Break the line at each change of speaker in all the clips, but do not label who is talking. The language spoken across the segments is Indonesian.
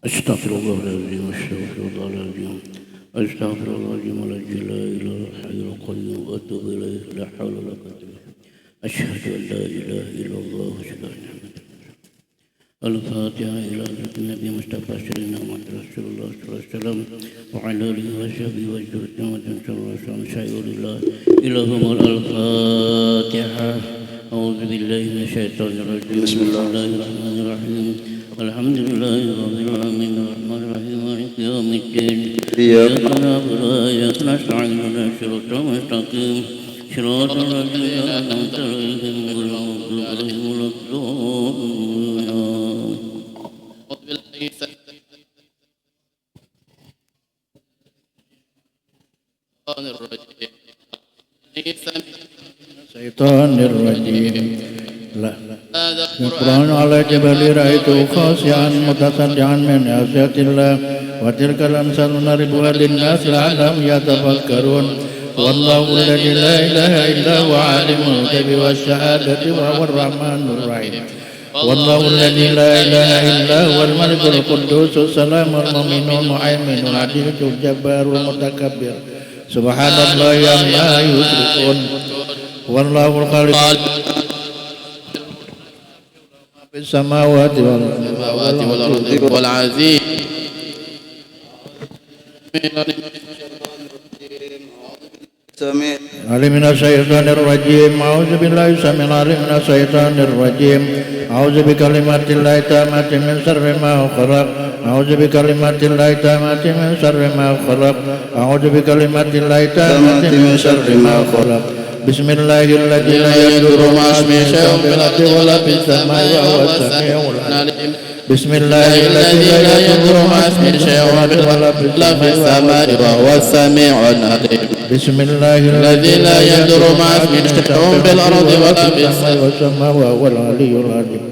أستغفر الله العظيم أستغفر الله العظيم أستغفر الله العظيم الذي لا إله الحي القيوم وأتوب إليه لا حول ولا قوة إلا بالله أشهد أن لا إله إلا الله وأشهد أن محمدا الفاتحة إلى حضرة النبي مصطفى سيدنا محمد رسول الله صلى الله عليه وسلم وعلى آله وصحبه وذريته صلى الله عليه وسلم شاعر الله إلهم الفاتحة. أعوذ بالله من الشيطان الرجيم بسم الله الرحمن الرحيم الحمد لله رب العالمين الرحمن الرحيم مالك يوم الدين إياك نعبد وإياك نستعين اهدنا الصراط المستقيم صراط الذين أنعمت عليهم غير المغضوب عليهم ولا الضالين. الشيطان الرجيم. لا القرآن على جبل رأيته خاشعا متصدعا من خشية الله وتلك الأمثال نضربها للناس لعلهم يتفكرون. والله الذي لا إله إلا هو عالم الغيب والشهادة وهو الرحمن الرحيم. والله الذي لا إله إلا هو الملك القدوس السلام المؤمن المهيمن العزيز الجبار المتكبر سبحان الله عما يشركون. والله الخالق في السماوات والأرض والعزيز. علم من الشيطان الرجيم. أعوذ بالله السميع العليم من الشيطان الرجيم. أعوذ بكلمات الله التامة من شر ما خلق. أعوذ بكلمات الله التامة من شر ما خلق. أعوذ بكلمات الله التامة من شر ما خلق. بسم الله الذي لا يضر مع اسمه شيء في الأرض ولا في السماء وهو السميع العليم. بسم الله الذي لا يضر مع اسمه شيء ولا في السماء وهو السميع العليم. بسم الله الذي لا يضر مع اسمه شيء في الأرض ولا في السماء وهو العلي العظيم.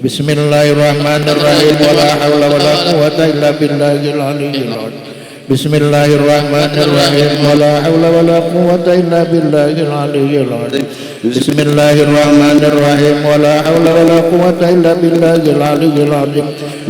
بسم الله الرحمن الرحيم ولا حول ولا قوة إلا بالله العلي العظيم. بسم الله الرحمن الرحيم ولا حول ولا قوة إلا بالله العلي العظيم. بسم الله الرحمن الرحيم ولا حول ولا قوة إلا بالله العلي العظيم.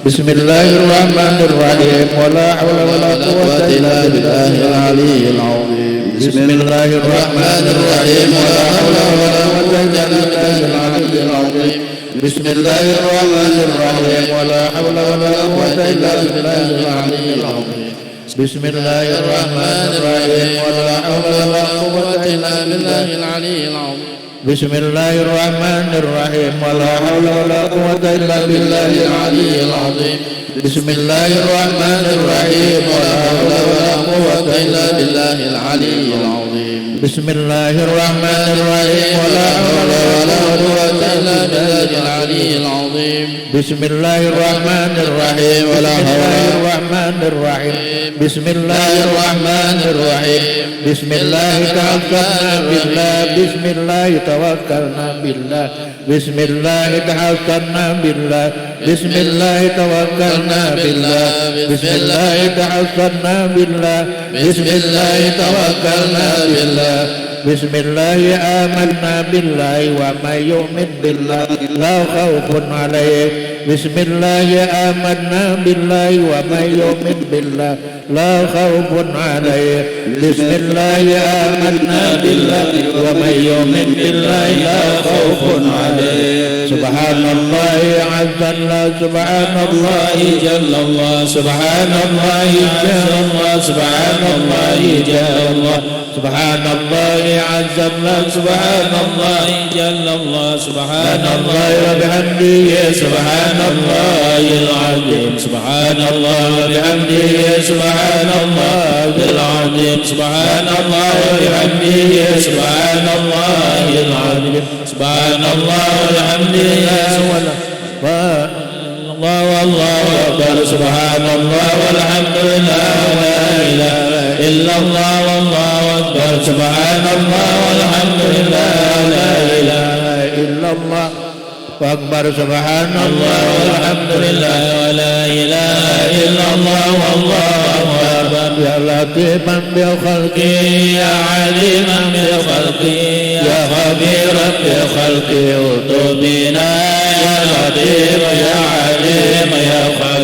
بسم الله الرحمن الرحيم ولا حول ولا قوة إلا بالله العلي العظيم. بسم الله الرحمن الرحيم ولا حول ولا قوة إلا بالله العلي العظيم. بسم الله الرحمن الرحيم ولا حول ولا قوة إلا بالله العلي العظيم. بسم الله الرحمن الرحيم ولا حول ولا قوة إلا بالله العلي العظيم. بسم الله الرحمن الرحيم ولا حول ولا قوة إلا بالله العلي العظيم. بسم الله الرحمن الرحيم ولا حول ولا قوة إلا بالله العلي العظيم. بسم الله الرحمن الرحيم ولا حول ولا قوة إلا بالله العلي العظيم. بسم الله الرحمن الرحيم ولا حول الرحمن الرحيم. بسم الله الرحمن الرحيم. بسم الله توكلنا بالله. بسم الله توكلنا بالله. بسم الله توكلنا بالله. بسم الله توكلنا بالله. بسم الله توكلنا بالله. بسم الله توكلنا بالله. بسم الله آمنا بالله ومن يؤمن بالله لا خوف عليه. بسم الله آمنا بالله ومن يؤمن بالله لا خوف عليه. بسم الله آمنا بالله ومن يؤمن بالله لا خوف عليه. سبحان الله عز الله سبحان الله جل الله سبحان الله جل الله سبحان الله جل الله سبحان الله عز الله سبحان الله جل الله سبحان الله وبحمده سبحان الله العظيم. سبحان الله وبحمده سبحان الله العظيم. سبحان الله وبحمده سبحان الله العظيم. سبحان الله وبحمده الله والله أكبر. سبحان الله والحمد لله ولا إله إلا الله والله أكبر. سبحان الله والحمد لله ولا إله إلا الله أكبر. سبحان الله والحمد لله ولا إله إلا الله والله أكبر. يا لطيفا بخلقه يا عليما بخلقه يا خبيرا بخلقه ارض بنا يا لطيف يا عليم يا خبير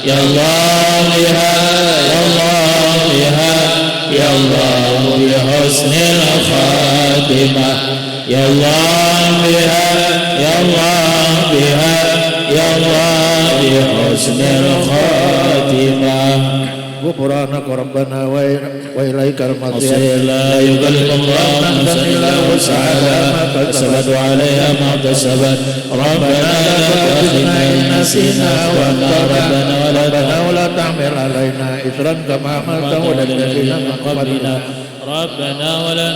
يا الله بها يا الله بها يا الله بحسن الخاتمة يا الله بها يا الله بها يا الله بحسن الخاتمة
غفرانك ربنا وإليك المصير
لا يكلف الله نفسا إلا وسعها ما كسبت وعليها ما اكتسبت ربنا لا تؤاخذنا إن نسينا وأخطأنا ربنا
ولا تحمل علينا إصرا كما حملته على الذين من قبلنا
ربنا ولا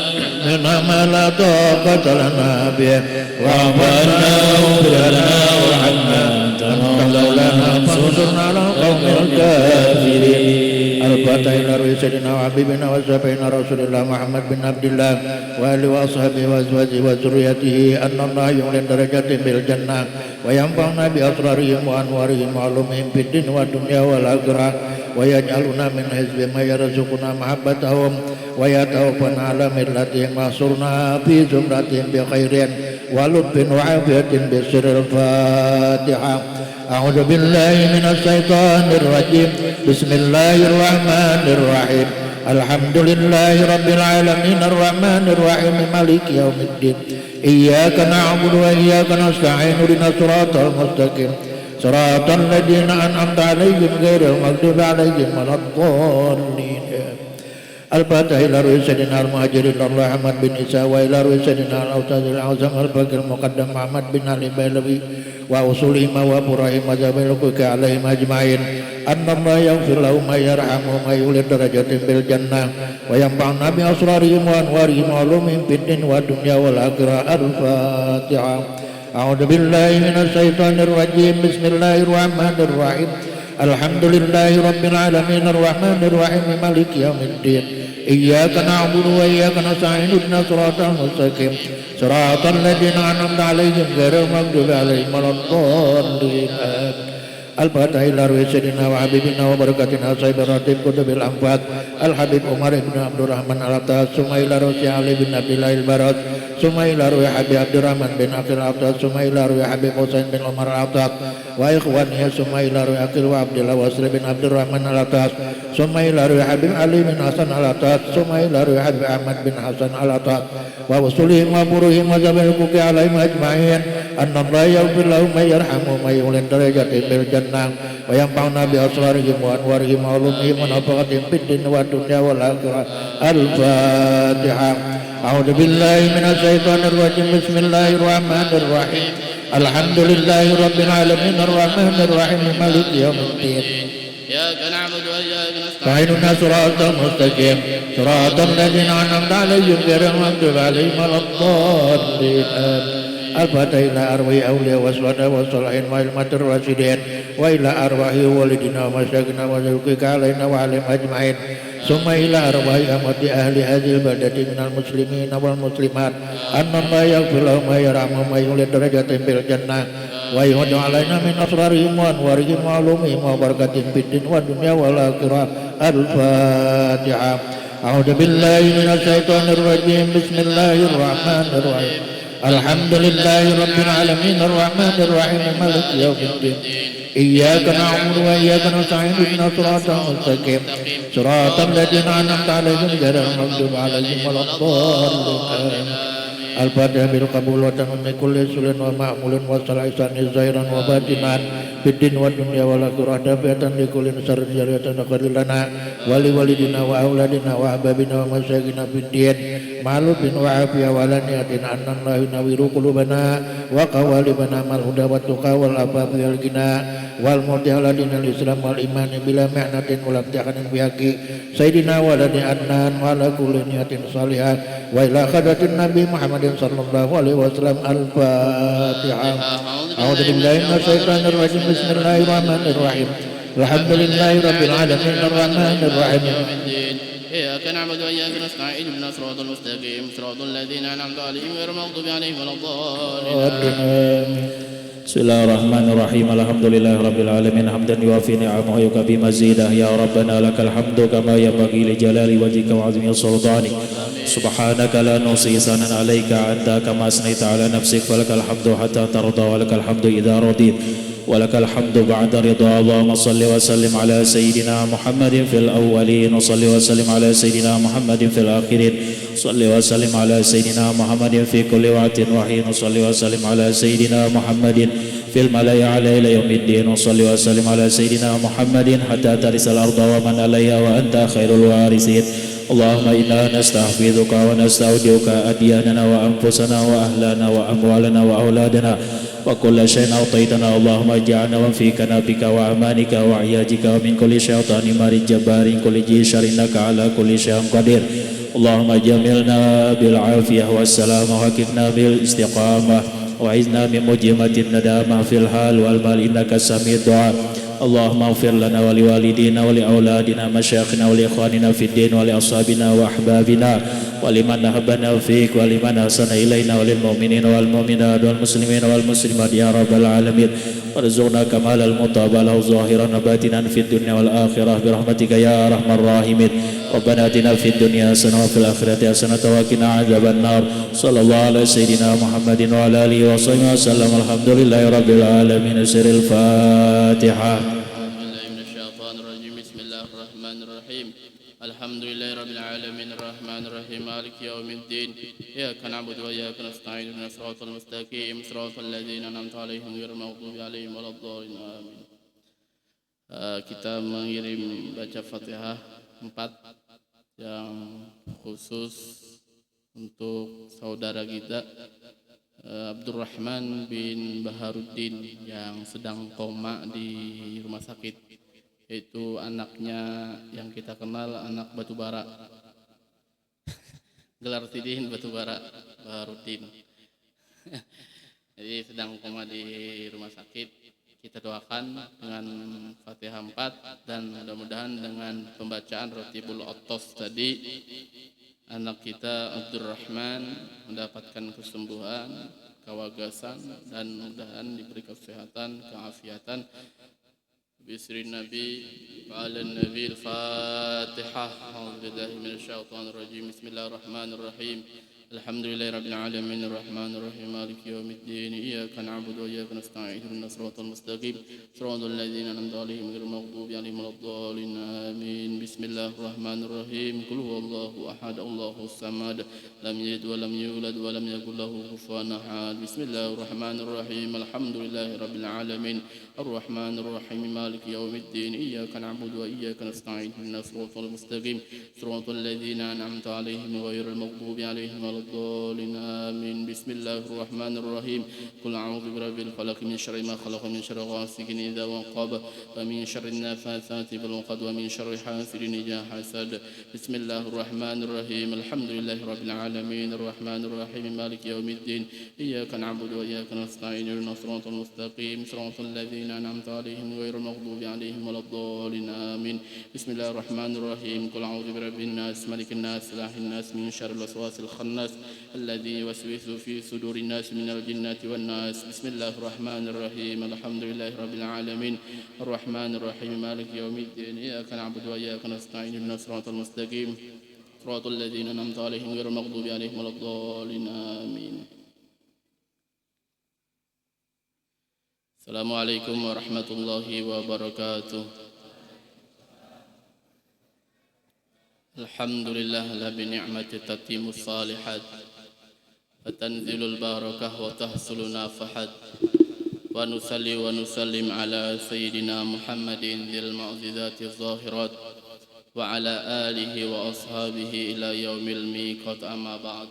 منا ما لا طاقة لنا به
ربنا اغفر لنا وارحمنا أنت مولانا فانصرنا على القوم الكافرين
الفاتحة إلى روح سيدنا وحبيبنا وشفيعنا رسول الله محمد بن عبد الله وآله وأصحابه وأزواجه وذريته أن الله يعلن درجاتهم بالجنة وينفعنا بأسرارهم وأنوارهم وعلومهم في الدين والدنيا والآخرة ويجعلنا من حزب ما يرزقنا محبتهم ويتوفنا على ملتهم واحشرنا في زمرتهم بخير ولطف وعافية بسر الفاتحة. أعوذ بالله من الشيطان الرجيم. بسم الله الرحمن الرحيم. الحمد لله رب العالمين الرحمن الرحيم مالك يوم الدين. إياك نعبد وإياك نستعين اهدنا الصراط المستقيم صراط الذين أنعمت عليهم غير المغضوب عليهم ولا الضالين. الفاتحة إلى روح سيدنا المهاجرين الله محمد بن عيسى وإلى روح سيدنا الأستاذ الأعظم الفقيه المقدم محمد بن علي بيلوي وأصولهم وأبراهيم وزبيلك عليهم أجمعين أن الله يغفر لهم ويرحمهم ويولد درجاتهم بالجنة وينفعنا بأسرارهم وأنوارهم وعلومهم في الدين والدنيا والآخرة. الفاتحة. أعوذ بالله من الشيطان الرجيم. بسم الله الرحمن الرحيم. الحمد لله رب العالمين الرحمن الرحيم مالك يوم الدين. إياك نعبد وإياك نستعين اهدنا الصراط المستقيم صراط الذين أنعمت عليهم غير المغضوب عليهم ولا الضالين. الفاتحة إلى روح سيدنا وحبيبنا وبركاتنا صاحب الراتب كتب الأنفاس الحبيب عمر بن عبد الرحمن العطاس ثم إلى روح علي بن عبد الله البراس ثم إلى روح حبيب عبد الرحمن بن عقيل العطاس ثم إلى روح حبيب حسين بن عمر العطاس وإخوانه ثم إلى روح عقيل وعبد الله واسر بن عبد الرحمن العطاس ثم إلى روح حبيب علي بن حسن العطاس ثم إلى روح حبيب أحمد بن حسن العطاس ووصولهم وبروهم وزبيلك عليهم أجمعين أن الله يغفر لهم ويرحمهم ويعلن درجاتهم بالجنة وينفعنا بأسرارهم وأنوارهم وعلومهم ونفقتهم في الدين والدنيا والآخرة. الفاتحة. أعوذ بالله من الشيطان الرجيم. بسم الله الرحمن الرحيم. الحمد لله رب العالمين الرحمن الرحيم مالك يوم الدين.
إياك نعبد وإياك نستعين
فاهدنا صراط المستقيم صراط الذين أنعمت عليهم غير المغضوب عليهم ولا الضالين. الفاتحة إلى أرواح أولياء والشهداء والصالحين وأئمة الراشدين وإلى أرواح والدنا ومشايخنا وزوجك علينا وعليهم أجمعين ثم إلى أرواح أموات أهل هذه البلدة من المسلمين والمسلمات أن الله يغفر لهم ويرحمهم ويولد درجاتهم بالجنة ويهد علينا من أسرارهم وأنوارهم وعلومهم وبركاتهم في الدين والدنيا والآخرة. الفاتحة. أعوذ بالله من الشيطان الرجيم. بسم الله الرحمن الرحيم. الحمد لله رب العالمين الرحمن الرحيم مالك يوم الدين. إياك نعبد وإياك نستعين اهدنا الصراط المستقيم صراط الذين أنعمت عليهم غير المغضوب عليهم ولا الضالين. الفاتحة بالقبول وتمام كل سر ومعمول وصلاة ظاهرا وباطنا في الدين والدنيا والآخرة دافعة لكل شر جارية خير لنا ولوالدنا وأولادنا وأحبابنا ومشايخنا في الدين معلوم وعافية ولنية أن الله ينور قلوبنا وقوالبنا مع الهدى والتقى والعفاف والغنى والموت على دين الإسلام والإيمان بلا محنة ولا امتحان بحق سيدنا ولد عدنان وعلى كل نية صالحة وإلى خدمة النبي محمد صلى الله عليه وسلم. الفاتحة. أعوذ بالله من الشيطان الرجيم. بسم الله الرحمن الرحيم. الحمد لله رب العالمين الرحمن الرحيم.
إياك نعبد وإياك نستعين اهدنا الصراط المستقيم صراط الذين أنعمت عليهم غير المغضوب عليهم ولا الضالين. بسم الله الرحمن الرحيم. الحمد لله رب العالمين حمدا يوافي نعمه ويكفي مزيده. يا ربنا لك الحمد كما ينبغي لجلال وجهك وعظيم سلطانك. سبحانك لا نحصي ثناء عليك أنت كما أثنيت على نفسك فلك الحمد حتى ترضى ولك الحمد إذا رضيت
ولك الحمد بعد رضا. اللهم صل وسلم على سيدنا محمد في الأولين وصل وسلم على سيدنا محمد في الآخرين. صل وسلم على سيدنا محمد في كل وقت وحين. صل وسلم على سيدنا محمد في الملأ على إلى يوم الدين. وصل وسلم على سيدنا محمد حتى ترث الأرض ومن عليها وأنت خير الوارثين. اللهم إنا نستحفظك ونستودعك أدياننا وأنفسنا وأهلنا وأموالنا وأولادنا وكل شيء أعطيتنا. اللهم اجعلنا وفيكنا بك وأمانك وعياجك ومن كل شيطان مارد جبار كل ذي شر إنك على كل شيء قدير. اللهم جملنا بالعافية والسلام وحققنا بالاستقامة وعزنا من مجمة الندامة في الحال والمال إنك سميع الدعاء. اللهم اغفر لنا ولوالدينا ولأولادنا مشايخنا ولإخواننا في الدين ولأصحابنا وأحبابنا ولمن أحبنا فيك ولمن أحسن إلينا وللمؤمنين والمؤمنات والمسلمين والمسلمات يا رب العالمين. وارزقنا كمال المطابقة ظاهرا وباطنا في الدنيا والآخرة برحمتك يا أرحم الراحمين. ربنا آتنا في الدنيا حسنة وفي الآخرة حسنة وقنا عذاب النار. صلى الله على سيدنا محمد وعلى آله وصحبه وسلم. الحمد لله رب العالمين. سر الفاتحة.
بسم الله الرحمن الرحيم. الحمد لله رب العالمين الرحمن الرحيم مالك يوم الدين. إياك نعبد وإياك نستعين اهدنا الصراط المستقيم صراط الذين أنعمت عليهم غير المغضوب عليهم ولا الضالين آمين. Kita mengirim baca Fatihah 4 yang khusus untuk saudara kita Abdurrahman bin Baharuddin yang sedang koma di rumah sakit. Itu anaknya yang kita kenal anak batubara. Gelar Tidin batubara Baharuddin. Jadi sedang koma di rumah sakit. Kita doakan dengan Fatihah 4 dan mudah-mudahan dengan pembacaan Rotibul Otos tadi anak kita Abdurrahman mendapatkan kesembuhan, kewagasan dan mudah-mudahan diberi kesehatan, keafiatan. Bisri Nabi ala Nabi Al-Fatihah. A'udzubillahi minasyaitonir rajim. Bismillahirrahmanirrahim. Alhamdulillahi rabbil alamin arrahmanir rahim maliki yaumiddin iyyaka na'budu wa iyyaka nasta'in ihdinas siratal mustaqim siratal ladzina an'amta 'alaihim ghairil maghdubi 'alaihim waladdallin amin. Bismillahirrahmanirrahim. Qul huwallahu ahad Allahus samad lam yalid wa lam yulad wa lam yakul lahu kufuwan ahad. Bismillahirrahmanirrahim. Alhamdulillahi rabbil alamin arrahmanir rahim maliki yaumiddin iyyaka na'budu wa iyyaka nasta'in ihdinas siratal mustaqim siratal ladzina an'amta 'alaihim ghairil maghdubi 'alaihim الضالين آمين. بسم الله الرحمن الرحيم. قل أعوذ برب الفلق من شر ما خلق من شر غاسق إذا وقب ومن شر النفاثات في العقد ومن شر حاسد إذا حسد. بسم الله الرحمن الرحيم. الحمد لله رب العالمين الرحمن الرحيم مالك يوم الدين إياك نعبد وإياك نستعين اهدنا الصراط المستقيم صراط الذين أنعمت عليهم غير المغضوب عليهم ولا الضالين آمين. بسم الله الرحمن الرحيم. قل أعوذ برب الناس ملك الناس إله الناس من شر الوسواس الخناس الذي يوسوس في صدور الناس من الجنة والناس. بسم الله الرحمن الرحيم. الحمد لله رب العالمين الرحمن الرحيم مالك يوم الدين إياك نعبد وإياك نستعين اهدنا الصراط المستقيم صراط الذين أنعمت عليهم غير المغضوب عليهم ولا الضالين آمين. السلام عليكم ورحمة الله وبركاته. الحمد لله لا بنعمة تتم الصالحات فتنزل البركة وتحصل نافحات ونصلي ونسلم على سيدنا محمد ذي المعجزات الظاهرات وعلى آله وأصحابه إلى يوم الميقات. أما بعد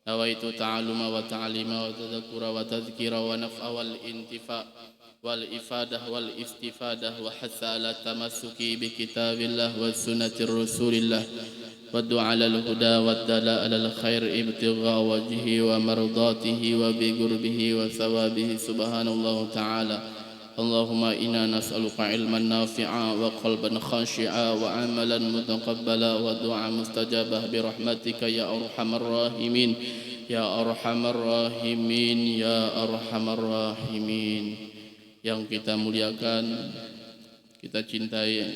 نويت تعلم وتعليم وتذكر وتذكير ونفع والانتفاع والإفادة والاستفادة وحث على التمسك بكتاب الله وسنة رسول الله والدعاء على الهدى والدلاء على الخير ابتغاء وجهه ومرضاته وبقربه وثوابه سبحان الله تعالى. اللهم إنا نسألك علما نافعا وقلبا خاشعا وعملا متقبلا ودعاء مستجابة برحمتك يا أرحم الراحمين يا أرحم الراحمين يا أرحم الراحمين. Yang kita muliakan, kita cintai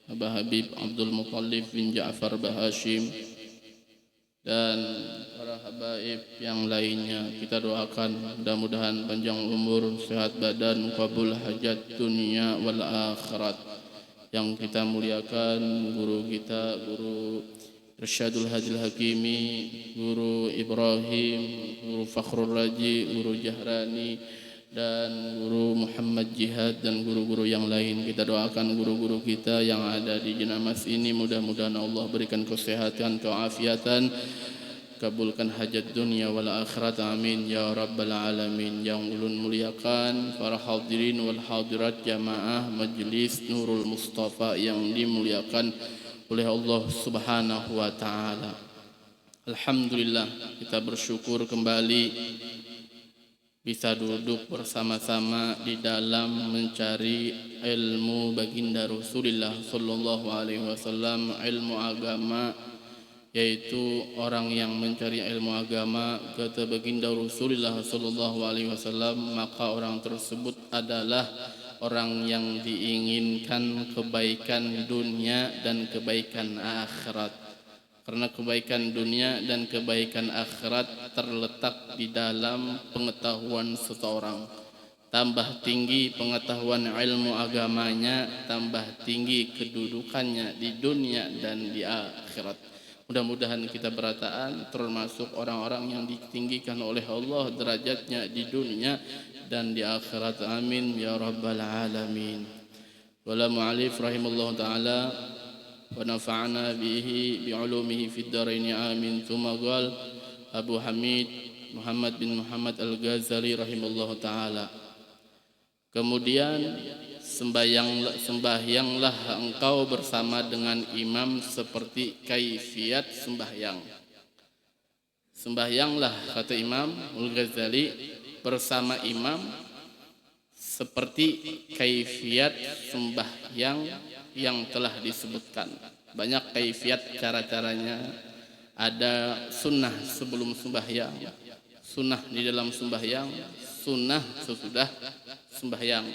Abah Habib Abdul Muttalib bin Ja'far Bahashim dan para habaib yang lainnya kita doakan mudah-mudahan panjang umur, sehat badan, qabul hajat dunia wal akhirat. Yang kita muliakan guru kita, Guru Irsyadul Hadil Hakimi, Guru Ibrahim, Guru Fakhrul Raji, Guru Jahrani, dan Guru Muhammad Jihad, dan guru-guru yang lain. Kita doakan guru-guru kita yang ada di Jenamas ini, mudah-mudahan Allah berikan kesehatan, keafiatan, kabulkan hajat dunia wal akhirat, amin ya rabbal alamin. Yang ulun muliakan para hadirin wal hadirat jamaah Majelis Nurul Mustafa yang dimuliakan oleh Allah Subhanahu wa taala. Alhamdulillah, kita bersyukur kembali bisa duduk bersama-sama di dalam mencari ilmu baginda Rasulullah sallallahu alaihi wasallam, ilmu agama, yaitu orang yang mencari ilmu agama kata baginda Rasulullah sallallahu alaihi wasallam, maka orang tersebut adalah orang yang diinginkan kebaikan dunia dan kebaikan akhirat. Karena kebaikan dunia dan kebaikan akhirat terletak di dalam pengetahuan seseorang. Tambah tinggi pengetahuan ilmu agamanya, tambah tinggi kedudukannya di dunia dan di akhirat. Mudah-mudahan kita berataan termasuk orang-orang yang ditinggikan oleh Allah derajatnya di dunia dan di akhirat. Amin ya rabbal alamin. Wala mu'alif rahimallahu ta'ala wa nafa'ana bihi bi'ulumihi fid dharain amin. Tsumma qala Abu Hamid Muhammad bin Muhammad Al-Ghazali rahimallahu ta'ala, kemudian sembahyanglah engkau bersama dengan imam seperti kaifiat sembahyang. Sembahyanglah, kata Imam Al-Ghazali, bersama imam seperti kaifiat sembahyang yang telah disebutkan. Banyak kaifiat, cara-caranya. Ada sunnah sebelum sembahyang, sunnah di dalam sembahyang, sunnah sesudah sembahyang.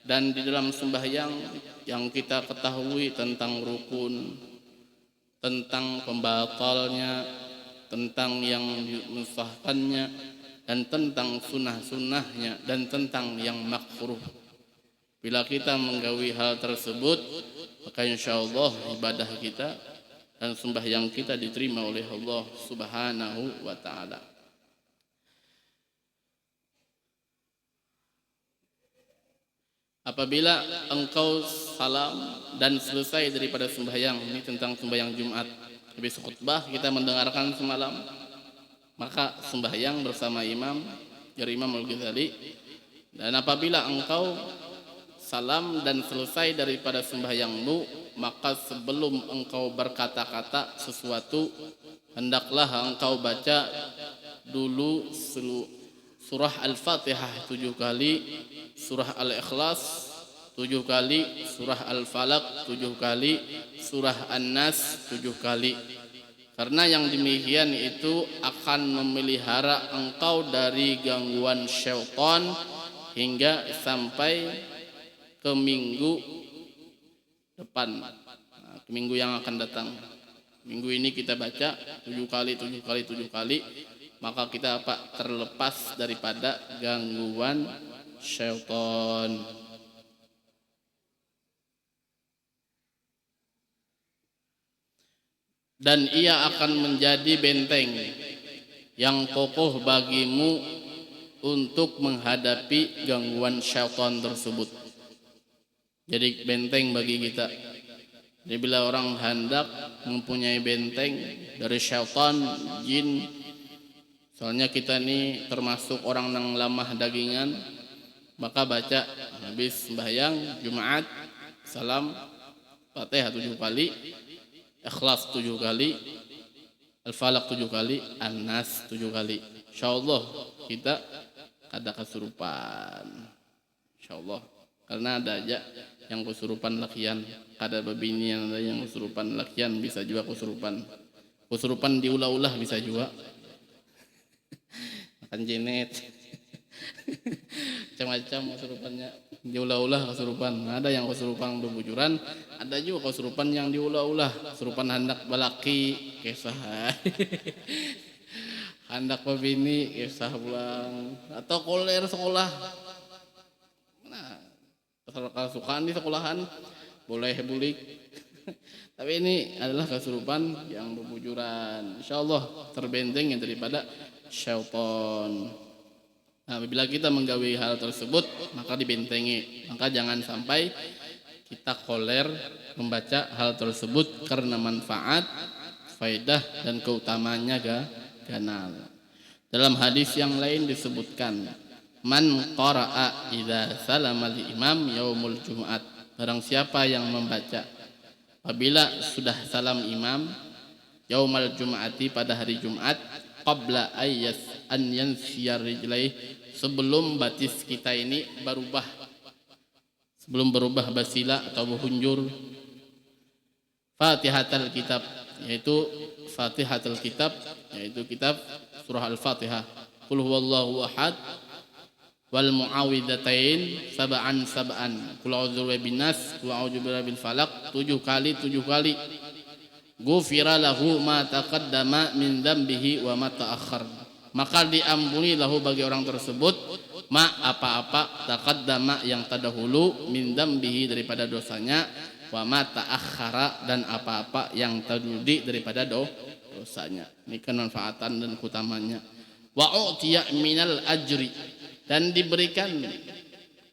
Dan di dalam sembahyang yang kita ketahui tentang rukun, tentang pembatalnya, tentang yang mensahkannya, dan tentang sunnah-sunnahnya, dan tentang yang makruh. Bila kita menggawi hal tersebut, maka insyaallah ibadah kita dan sembahyang kita diterima oleh Allah Subhanahu wa taala. Apabila engkau salam dan selesai daripada sembahyang, ini tentang sembahyang Jumat, habis khutbah kita mendengarkan semalam, maka sembahyang bersama imam, dari Imam Al-Ghazali. Dan apabila engkau salam dan selesai daripada sembahyangmu, maka sebelum engkau berkata-kata sesuatu, hendaklah engkau baca dulu surah Al-Fatihah 7 kali, surah Al-Ikhlas 7 kali, surah Al-Falaq 7 kali, surah An-Nas 7 kali. Karena yang demikian itu akan memelihara engkau dari gangguan syaitan hingga sampai ke minggu depan, ke minggu yang akan datang. Minggu ini kita baca 7 kali, 7 kali, 7 kali, maka kita terlepas daripada gangguan syaitan. Dan ia akan menjadi benteng yang kokoh bagimu untuk menghadapi gangguan syaitan tersebut. Jadi benteng bagi kita. Jadi bila orang hendak mempunyai benteng dari syaitan, jin, soalnya kita ini termasuk orang yang lemah dagingan, maka baca habis sembahyang Jumat, salam, Fatihah 7 kali, Ikhlas 7 kali, Al-Falaq 7 kali, An-Nas 7 kali. Insyaallah kita ada kesurupan. Insyaallah. Karena ada aja yang kesurupan lakian, ada babini yang ada yang kesurupan lakian, bisa juga kesurupan. Kesurupan diulah-ulah bisa juga. Makan jenet. Macam-macam kesurupannya. Diulah-ulah kesurupan. Ada yang kesurupan berbujuran, ada juga kesurupan yang diulah-ulah. Kesurupan hendak balaki, kisah. Handak pebini kisah pulang atau koler sekolah. Nah, kalau sukaan di sekolahan boleh bulik. Tapi ini adalah kesurupan yang berbujuran. Insyaallah terbenteng daripada syaitan. Nah, apabila kita menggawi hal tersebut maka dibentengi. Maka jangan sampai kita koler membaca hal tersebut karena manfaat, faedah dan keutamanya ganal. Dalam hadis yang lain disebutkan, man qara'a idza salama al-imam yaumul jumu'at. Barang siapa yang membaca apabila sudah salam imam yaumal jumu'ati pada hari Jumat qabla an yansiyar rijlaih, sebelum batis kita ini berubah, sebelum berubah basila atau berhunjur, Fatihatul Kitab, yaitu Fatihatul Kitab, yaitu kitab surah Al-Fatihah, Qul huwallahu ahad wal muawwidzatain sab'an Qul a'udzu birabbin nas, Qul a'udzu birabbil falaq 7 kali. Ghufira lahu ma taqaddama min dzambihi wa ma ta'akhkhar. Maka diampuni lahu bagi orang tersebut ma apa-apa taqaddama yang terdahulu min dzambihi daripada dosanya, wa ma ta'akhkhara dan apa-apa yang terdahulu daripada dosanya. Ini kemanfaatan dan keutamanya. Wa u'tiya minal ajri, dan diberikan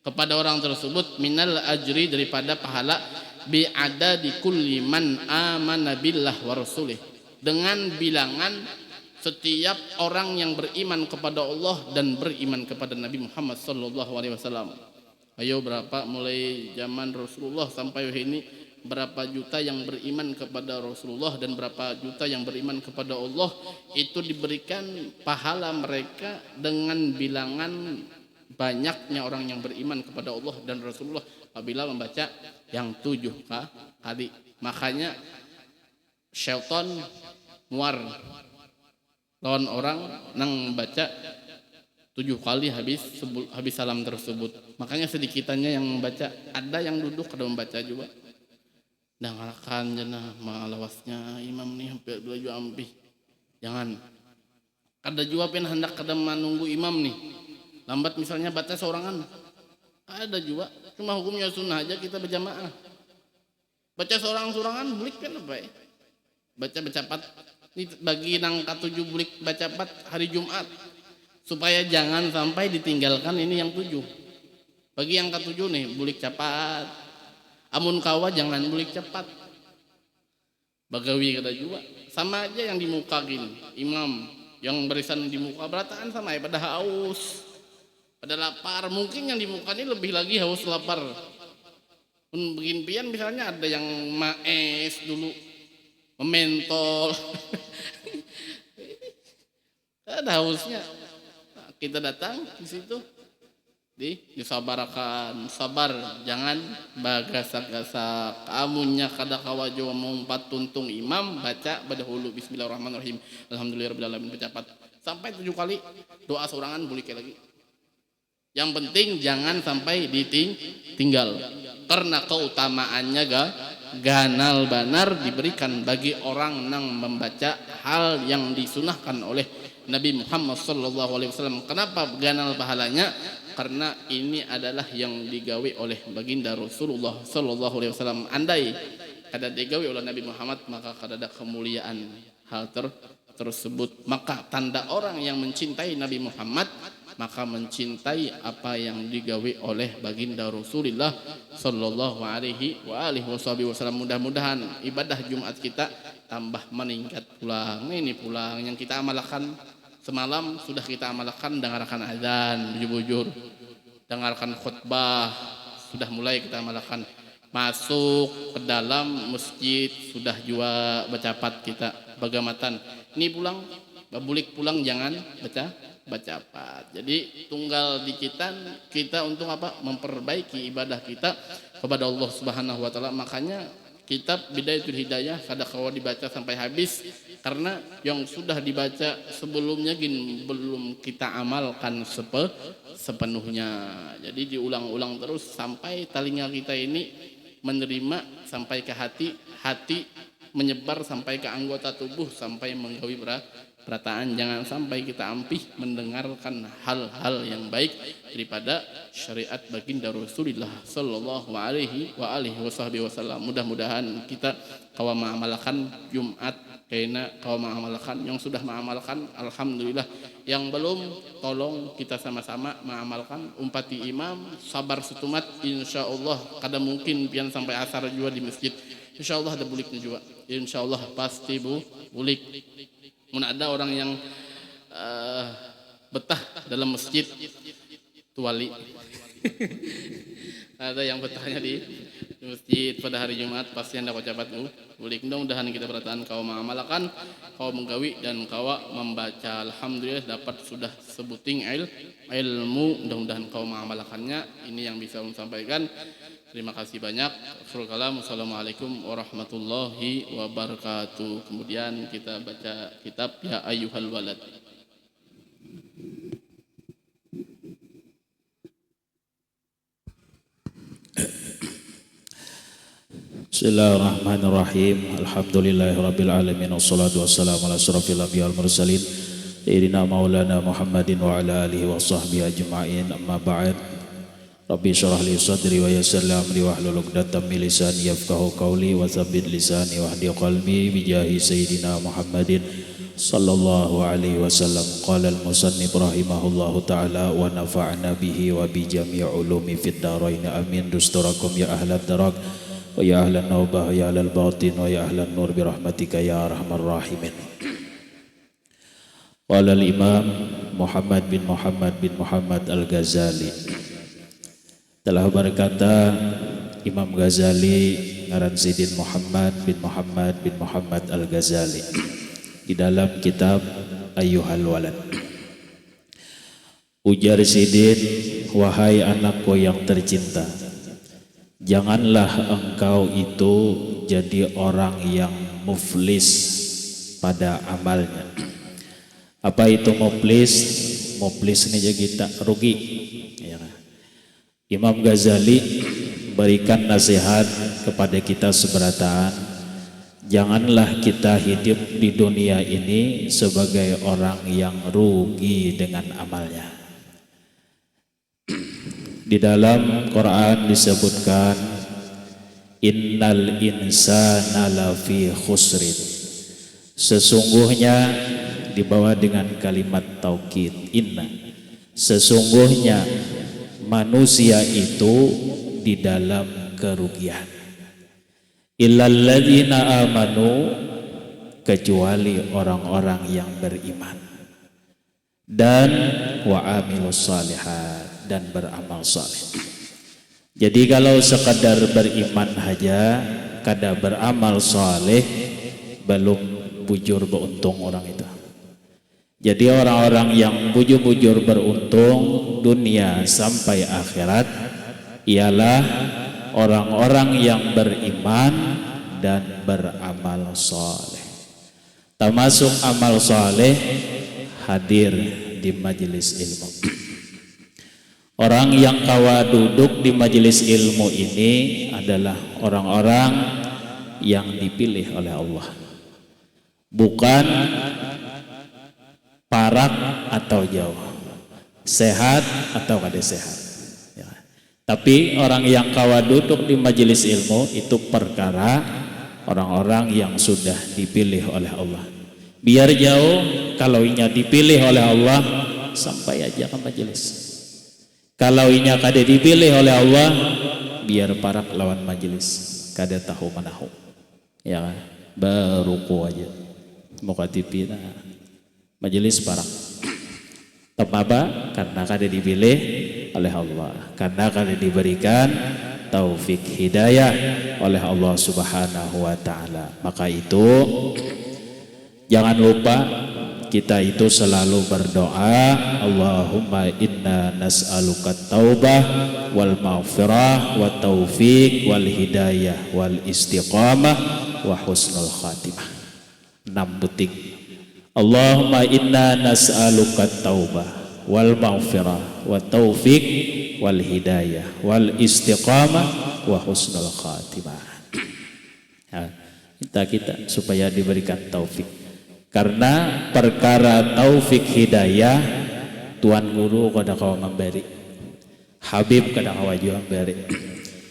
kepada orang tersebut minal ajri daripada pahala bi'ada di kulli man amana billah wa rasulih, dengan bilangan setiap orang yang beriman kepada Allah dan beriman kepada Nabi Muhammad sallallahu alaihi wasallam. Ayo berapa mulai zaman Rasulullah sampai ini, berapa juta yang beriman kepada Rasulullah dan berapa juta yang beriman kepada Allah, itu diberikan pahala mereka dengan bilangan banyaknya orang yang beriman kepada Allah dan Rasulullah apabila membaca yang 7 kali. Makanya syaitan muar lawan orang nang membaca 7 kali habis salam tersebut. Makanya sedikitannya yang membaca, ada yang duduk kada membaca juga. Dan ngalakan jana malawasnya imam nih hampir 2 jam ampi. Jangan. Kada juga pen hendak kada menunggu imam nih. Lambat misalnya baca seorangan. Ada juga. Cuma hukumnya sunnah aja kita berjamaah. Baca seorang-sorangan bulik kan apa ya? Baca bercapat. Ini bagi nang ka-7 bulik bercapat hari Jumat. Supaya jangan sampai ditinggalkan ini yang 7. Bagi yang ka-7 nih bulik cepat. Amun kawa jangan bulik cepat. Bagawi kada juga. Sama aja yang di muka gini. Imam yang barisan di muka berataan sama ya, pada haus, pada lapar. Mungkin yang di muka ini lebih lagi haus lapar. Begin pian misalnya ada yang maes dulu, mementol. Ada hausnya. Nah, kita datang di situ disabarakan, sabar, jangan bagasak-gasak. Amunnya kada kawajo mengumpat tuntung imam, baca badahulu bismillahirrahmanirrahim, alhamdulillahirabbil alamin, bercapat sampai 7 kali. Doa seorangan boleh lagi. Yang penting jangan sampai ditinggal, karena keutamaannya ganal banar diberikan bagi orang yang membaca hal yang disunahkan oleh Nabi Muhammad SAW. Kenapa ganal pahalanya? Karena ini adalah yang digawe oleh baginda Rasulullah SAW. Andai kada digawe oleh Nabi Muhammad, maka kada ada kemuliaan hal tersebut. Maka tanda orang yang mencintai Nabi Muhammad, maka mencintai apa yang digawe oleh baginda Rasulullah sallallahu alaihi wasallam. Mudah-mudahan ibadah Jumat kita tambah meningkat pulang. Ini pulang yang kita amalkan semalam sudah kita amalkan, dengarkan azan bujur-bujur, dengarkan khutbah sudah mulai kita amalkan, masuk ke dalam masjid sudah juga bercapat kita bagamatan. Ini pulang babulik pulang jangan bercapat. Jadi tunggal di kita untuk apa? Memperbaiki ibadah kita kepada Allah Subhanahu wa taala. Makanya kitab Bidayatul Hidayah kada kawa dibaca sampai habis, karena yang sudah dibaca sebelumnya belum kita amalkan sepenuhnya. Jadi diulang-ulang terus sampai telinga kita ini menerima, sampai ke hati menyebar sampai ke anggota tubuh, sampai menggawi Perataan jangan sampai kita ampih mendengarkan hal-hal yang baik daripada syariat baginda Rasulullah sallallahu alaihi wasallam. Mudah-mudahan kita kawa mengamalkan Jumat karena kawa mengamalkan, yang sudah mengamalkan alhamdulillah, yang belum tolong kita sama-sama mengamalkan, umpati imam sabar setumat insyaallah kada mungkin pian sampai asar juga di masjid. Insyaallah ada buliknya juga. Insyaallah pasti bulik. Mun ada orang yang betah dalam masjid itu wali. Ada yang betahnya di masjid pada hari Jumat pasti hendak ucapat bulik. Mudah-mudahan kita berataan kau mengamalkan, kau menggawi dan kau membaca. Alhamdulillah dapat sudah sebuting ilmu. Mudah-mudahan kau mengamalkannya. Ini yang bisa saya sampaikan. Terima kasih banyak. Assalamualaikum warahmatullahi wabarakatuh. Kemudian kita baca kitab Ya Ayyuhal Walad.
Bismillahirrahmanirrahim. Alhamdulillahirabbil alamin wassalatu wassalamu ala asyrafil anbiya'i wal mursalin sayyidina maulana Muhammadin wa ala alihi wa sahbihi ajma'in. Amma ba'd. Rabbi syrah li sadri wa yassir li amri wahlul 'uqdatam min lisani yafqahu qawli wa tsabbit lisani wahdi qalbi bi jahi sayyidina Muhammadin sallallahu alaihi wasallam. Qala al-musannif rahimahullahu taala wa nafa'na bihi wa bi jami' ulumi fid dharain amin. Dusturakum ya ahlat darak wa ya ahlan nawbah ya ahlal batin wa ya ahlan nur bi rahmatika ya arhamar rahimin. Qala al-imam Muhammad bin Muhammad Al-Ghazali telah berkata, Imam Ghazali ngaran Sidin Muhammad bin Muhammad Al-Ghazali di dalam kitab Ayyuhal Walad. Ujar Sidin, wahai anakku yang tercinta, janganlah engkau itu jadi orang yang muflis pada amalnya. Apa itu muflis? Muflis ini jadi tak rugi. Imam Ghazali berikan nasihat kepada kita seberataan, janganlah kita hidup di dunia ini sebagai orang yang rugi dengan amalnya. Di dalam Quran disebutkan, innal insana lafi khusrin. Sesungguhnya dibawa dengan kalimat taukid, inna. Sesungguhnya manusia itu di dalam kerugian. Illal ladzina amanu, kecuali orang-orang yang beriman dan wa amilus shalihat, dan beramal saleh. Jadi kalau sekadar beriman saja kada beramal saleh, belum bujur beruntung orang itu. Jadi orang-orang yang bujur-bujur beruntung dunia sampai akhirat ialah orang-orang yang beriman dan beramal saleh. Termasuk amal saleh hadir di majelis ilmu. Orang yang kawa duduk di majelis ilmu ini adalah orang-orang yang dipilih oleh Allah, bukan parak atau jauh, sehat atau kada sehat ya. Tapi orang yang kawa duduk di majelis ilmu itu perkara orang-orang yang sudah dipilih oleh Allah. Biar jauh, kalau inya dipilih oleh Allah sampai aja ke majelis. Kalau inya kada dipilih oleh Allah, biar parak lawan majelis, kada tahu manahu ya, baruku aja muka TV majelis parak. Kenapa? Karena kada dipilih oleh Allah, karena kada diberikan taufik hidayah oleh Allah Subhanahu wa taala. Maka itu jangan lupa kita itu selalu berdoa, Allahumma inna nas'aluka taubah wal maghfirah wa taufiq wal hidayah wal istiqamah wa husnul khatimah. 6 butik. Allahumma inna nas'aluka taubah wal maghfirah wa taufiq wal hidayah wal istiqamah wa husnul khatimah. Minta kita supaya diberikan taufik. Karena perkara taufik hidayah tuan guru kada kawa memberi, Habib kada kawa juga memberi.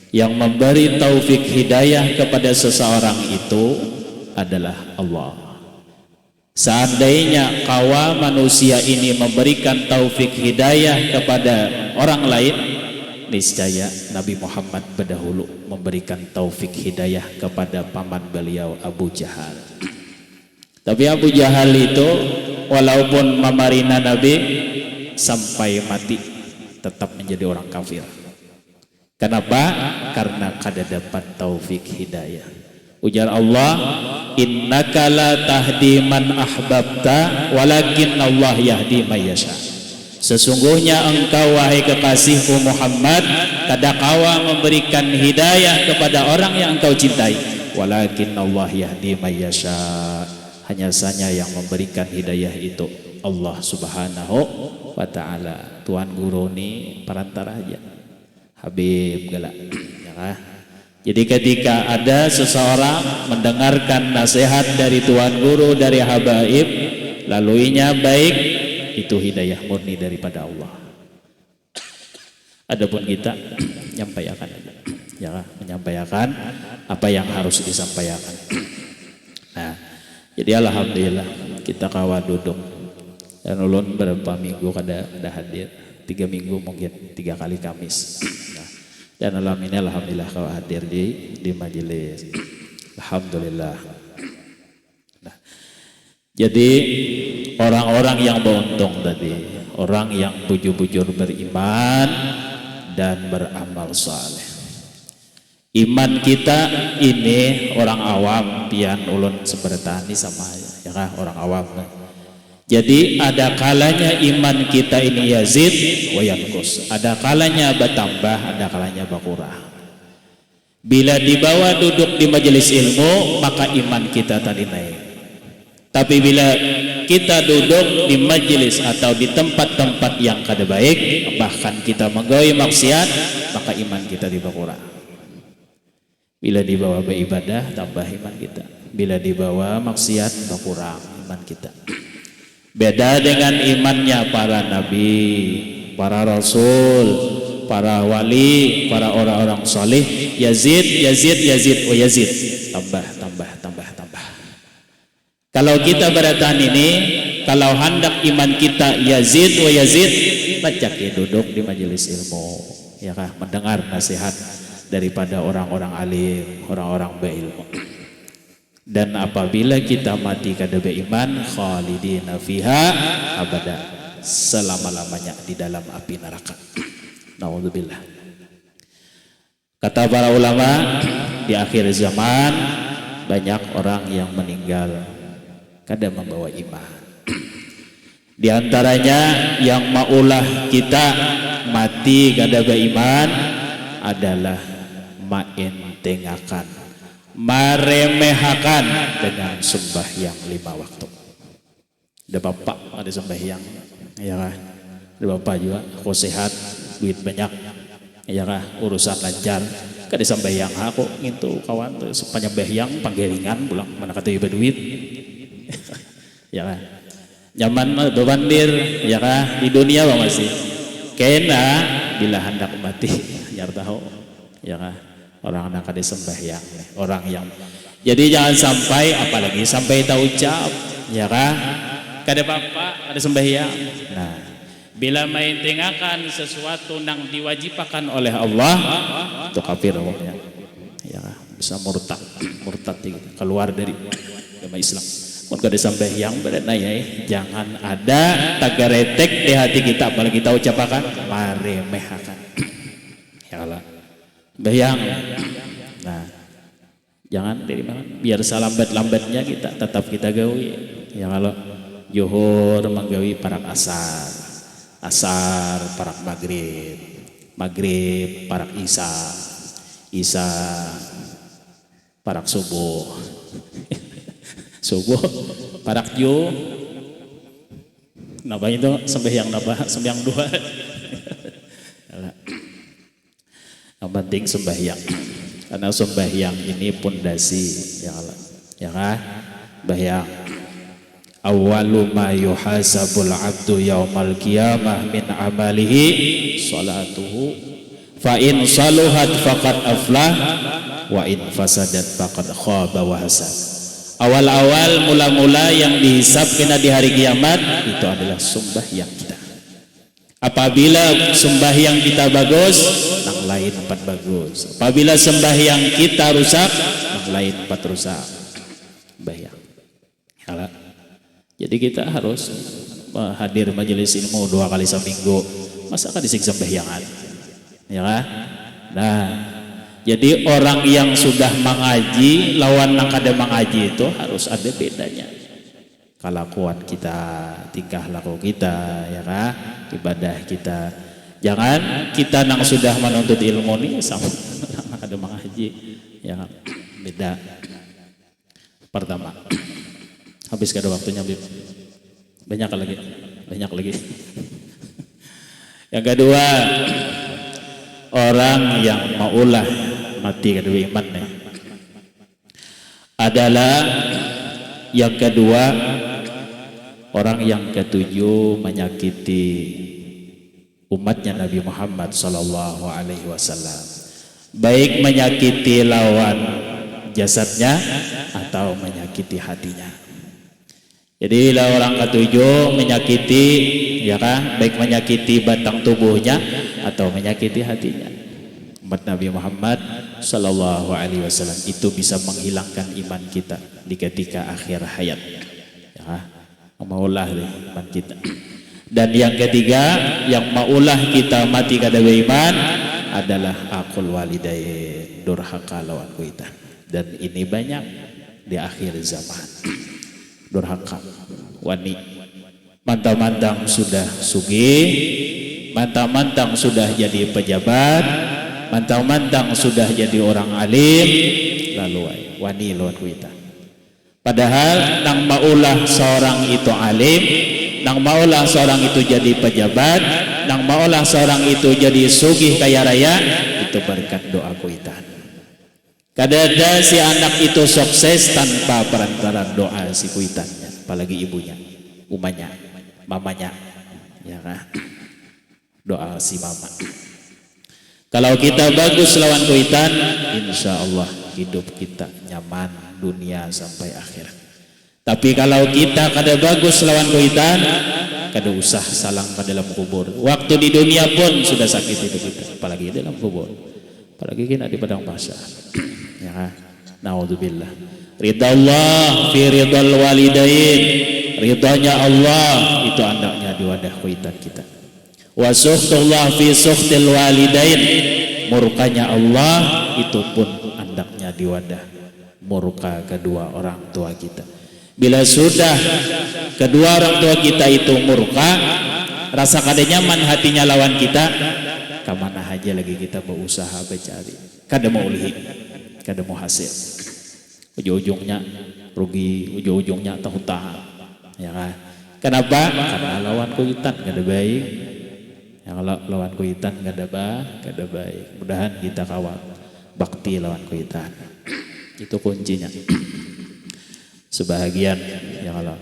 Yang memberi taufik hidayah kepada seseorang itu adalah Allah. Seandainya kawa manusia ini memberikan taufik hidayah kepada orang lain, niscaya Nabi Muhammad berdahulu memberikan taufik hidayah kepada paman beliau Abu Jahal. Tapi Abu Jahal itu walaupun memarina Nabi sampai mati tetap menjadi orang kafir. Kenapa? Karena kada dapat taufik hidayah. Ujar Allah, innaka la tahdi man ahbabta walakin Allah yahdi may yasha. Sesungguhnya engkau wahai kekasihku Muhammad kada kawa memberikan hidayah kepada orang yang engkau cintai, walakin Allah yahdi may yasha. Hanya saja yang memberikan hidayah itu Allah Subhanahu wa ta'ala. Tuan guru ni perantara aja, Habib galak ya. Jadi ketika ada seseorang mendengarkan nasihat dari tuan guru, dari habaib, laluinya baik, itu hidayah murni daripada Allah. Adapun kita menyampaikan ya, menyampaikan apa yang harus disampaikan. Nah, jadi alhamdulillah kita kawa duduk dan ulun berapa minggu kada hadir, 3 minggu mungkin 3 kali Kamis. Nah, dan alhamdulillah kawa hadir di majelis. Alhamdulillah. Nah, jadi orang-orang yang beruntung tadi, orang yang bujur-bujur beriman dan beramal saleh. Iman kita ini orang awam, pian ulun sebertani sama ya kah, orang awam. Jadi ada kalanya iman kita ini yazid wa yanqus, ada kalanya bertambah, ada kalanya berkurang. Bila dibawa duduk di majelis ilmu maka iman kita tadi naik. Tapi bila kita duduk di majelis atau di tempat-tempat yang kada baik, bahkan kita menggawe maksiat, maka iman kita berkurang. Bila dibawa beribadah tambah iman kita, bila dibawa maksiat berkurang iman kita. Beda dengan imannya para nabi, para rasul, para wali, para orang-orang saleh. Yazid, oh yazid, tambah. Kalau kita beratahan ini, kalau hendak iman kita yazid, baca duduk di majelis ilmu, ya kah, mendengar nasihat daripada orang-orang alim, orang-orang berilmu. Dan apabila kita mati kada beriman, khalidina fiha abada, selama-lamanya di dalam api neraka. Naudzubillah. Kata para ulama, di akhir zaman banyak orang yang meninggal kada membawa iman. Di antaranya yang maulah kita mati kada beriman adalah maentengakan, maremehkan dengan sembahyang 5 waktu. Ada bapak ada sembahyang, ya kah? Ada bapak juga, aku sehat, duit banyak, ya kah? Urusan lancar, kada sembahyang aku ngintu kawan tuh sepanjang sembahyang panggelingan pulang mana kata ibu duit, ya kah? Zaman bebandir, ya kah? Di dunia bang masih kena bila hendak mati, nyar tahu, ya kah? Orang nak ada sembahyang, orang yang jadi jangan sampai, apalagi sampai tahu ucap, ya kah? Kada apa-apa ada sembahyang. Nah, bila main tengakan sesuatu yang diwajibkan oleh Allah, itu kafir ya. Ya kah? Bisa murtad keluar dari agama Islam. Mun kada sembahyang berarti ya, jangan ada tagaretek di hati kita, apalagi tahu ucapakan maremehakan. Ya Allah. Bayang, nah jangan dari mana, biar salambat-lambatnya kita tetap kita gawi. Ya kalau Zuhur menggawi parak asar parak maghrib parak isya parak subuh parak ju. Napa itu sembahyang napa? Sembahyang 2. Yang penting sembahyang, karena sembahyang ini pondasi ya kan, sembahyang. awwalu ma yuhasabul abdu yaumal qiyamah min amalihi salatuhu fa in saluhat faqad aflah wa in fasadat faqad khaba wa hasad. Awal-awal mula-mula yang dihisab kena di hari kiamat itu adalah sembahyang kita. Apabila sembahyang kita bagus, nang lain empat bagus. Apabila sembahyang kita rusak, nang lain empat rusak. Sembahyang. Yalah. Jadi kita harus hadir majelis ilmu 2 kali seminggu. Masa kan disiksa sembahyangan? Ya kan? Nah, jadi orang yang sudah mengaji lawan yang kada mengaji itu harus ada bedanya. Kelakuan kita, tingkah laku kita, ya kan? Ibadah kita. Jangan kita yang sudah menuntut ilmu nih sama yang kada mengaji, ya kan? Beda. Pertama, habis kada waktunya, Bib. Banyak lagi. Yang kedua, orang yang maulah mati kedua iman adalah yang kedua, orang yang ketujuh menyakiti umatnya Nabi Muhammad sallallahu alaihi wasallam, baik menyakiti lawan jasadnya atau menyakiti hatinya. Jadi orang ketujuh menyakiti, ya kan, baik menyakiti batang tubuhnya atau menyakiti hatinya. Umat Nabi Muhammad sallallahu alaihi wasallam itu bisa menghilangkan iman kita di ketika akhir hayat. Ya, maulah iman kita. Dan yang ketiga, yang maulah kita mati kada beriman adalah akul walidain, durhaka lawan kita. Dan ini banyak di akhir zaman. Durhaka, wani, mantang-mantang sudah sugih, mantang-mantang sudah jadi pejabat, mantang-mantang sudah jadi orang alim, lalu wani lawan kita. Padahal nang maulah seorang itu alim, nang maulah seorang itu jadi pejabat, nang maulah seorang itu jadi sugih kaya raya, itu berkat doa kuitan. Kadada si anak itu sukses tanpa perantaraan doa si kuitannya, apalagi ibunya, umanya, mamanya, ya kan? Doa si mama. Kalau kita bagus lawan kuitan, insya Allah hidup kita nyaman dunia sampai akhir. Tapi kalau kita kada bagus lawan kuitan, kada usah salang ke dalam kubur. Waktu di dunia pun sudah sakit itu kita, apalagi dalam kubur, apalagi kita di padang mahsyar. Ya, naudzubillah. Ridha Allah fi ridhal walidain, ridhanya Allah itu andaknya di wadah kuitan kita. Wa sukhtullah fi sukhtil walidain, murkanya Allah itu pun andaknya di wadah murka kedua orang tua kita. Bila sudah kedua orang tua kita itu murka, rasa kada nyaman hatinya lawan kita, kemana aja lagi kita berusaha mencari, kada mau lihat, kada mau hasil, ujung-ujungnya rugi, ujung-ujungnya hutang, ya kan? Kenapa? Karena lawan kuitan kada baik, yang lawan kuitan kada baik. Mudahan kita kawal bakti lawan kuitan, itu kuncinya. Sebahagian yang Allah